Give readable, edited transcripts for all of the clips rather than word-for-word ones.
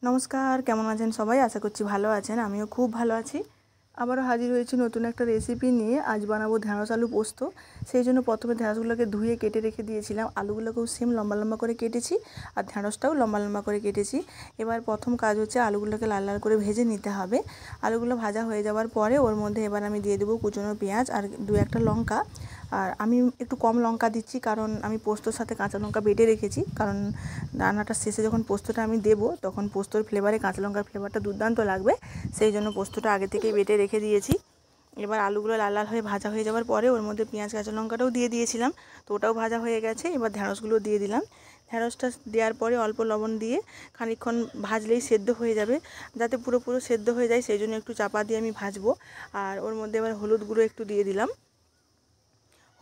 নমস্কার, কেমন আছেন সবাই? আশা করছি ভালো আছেন। আমিও খুব ভালো আছি। আবারও হাজির হয়েছি নতুন একটা রেসিপি নিয়ে। আজ বানাবো ঢ্যাঁড়স আলু পোস্ত। সেই জন্য প্রথমে ঢ্যাঁড়সগুলোকে ধুয়ে কেটে রেখে দিয়েছিলাম। আলুগুলোকেও সেম লম্বা লম্বা করে কেটেছি আর ঢ্যাঁড়সটাও লম্বা লম্বা করে কেটেছি। এবার প্রথম কাজ হচ্ছে আলুগুলোকে লাল লাল করে ভেজে নিতে হবে। আলুগুলো ভাজা হয়ে যাওয়ার পরে ওর মধ্যে এবার আমি দিয়ে দেবো কুচনো পেঁয়াজ আর দু একটা লঙ্কা। আর আমি একটু কম লঙ্কা দিচ্ছি, কারণ আমি পোস্তর সাথে কাঁচা লঙ্কা বেটে রেখেছি। কারণ রান্নাটার শেষে যখন পোস্তটা আমি দেবো তখন পোস্তর ফ্লেভারে কাঁচা লঙ্কার ফ্লেভারটা দুর্দান্ত লাগবে। সেই জন্য পোস্তটা আগে থেকেই বেটে রেখে দিয়েছি। এবার আলুগুলো লাল লাল হয়ে ভাজা হয়ে যাওয়ার পরে ওর মধ্যে পেঁয়াজ কাঁচা লঙ্কাটাও দিয়ে দিয়েছিলাম, তো ওটাও ভাজা হয়ে গেছে। এবার ঢ্যাঁড়সগুলো দিয়ে দিলাম। ঢ্যাঁড়সটা দেওয়ার পরে অল্প লবণ দিয়ে খানিকক্ষণ ভাজলেই সেদ্ধ হয়ে যাবে। যাতে পুরো সেদ্ধ হয়ে যায় সেই জন্য একটু চাপা দিয়ে আমি ভাজবো। আর ওর মধ্যে এবার হলুদ গুঁড়ো একটু দিয়ে দিলাম।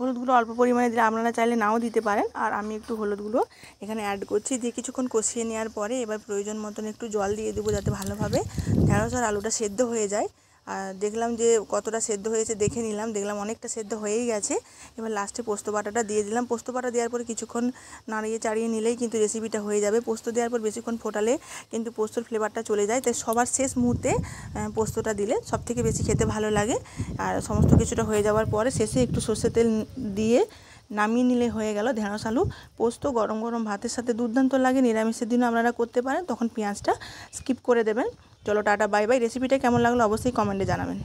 হলুদ গুঁড়ো অল্প পরিমাণে দিলে আপনারা চাইলে নাও দিতে পারেন, আর আমি একটু হলুদ গুঁড়ো এখানে অ্যাড করছি। দিয়ে কিছুক্ষণ কষিয়ে নেওয়ার পরে এবার প্রয়োজন মতন একটু জল দিয়ে দেবো, যাতে ভালোভাবে ঢ্যাঁড়স আর আলুটা সেদ্ধ হয়ে যায়। আর দেখলাম যে কতটা সেদ্ধ হয়েছে, দেখে নিলাম, দেখলাম অনেকটা সেদ্ধ হয়েই গেছে। এবার লাস্টে পোস্ত বাটাটা দিয়ে দিলাম। পোস্ত বাটা দেওয়ার পরে কিছুক্ষণ নাড়িয়ে চাড়িয়ে নিলেই কিন্তু রেসিপিটা হয়ে যাবে। পোস্ত দেওয়ার পর বেশিক্ষণ ফোটালে কিন্তু পোস্তর ফ্লেভারটা চলে যায়, তাই সবার শেষ মুহূর্তে পোস্তটা দিলে সবথেকে বেশি খেতে ভালো লাগে। আর সমস্ত কিছুটা হয়ে যাওয়ার পরে শেষে একটু সর্ষের তেল দিয়ে নামিয়ে নিলে হয়ে গেল ঢ্যাঁড়স আলু পোস্ত। গরম গরম ভাতের সাথে দুর্দান্ত লাগে। নিরামিষের দিনও আপনারা করতে পারেন, তখন পেঁয়াজটা স্কিপ করে দেবেন। চলো টাটা, বাই বাই। রেসিপিটা কেমন লাগলো অবশ্যই কমেন্টে জানাবেন।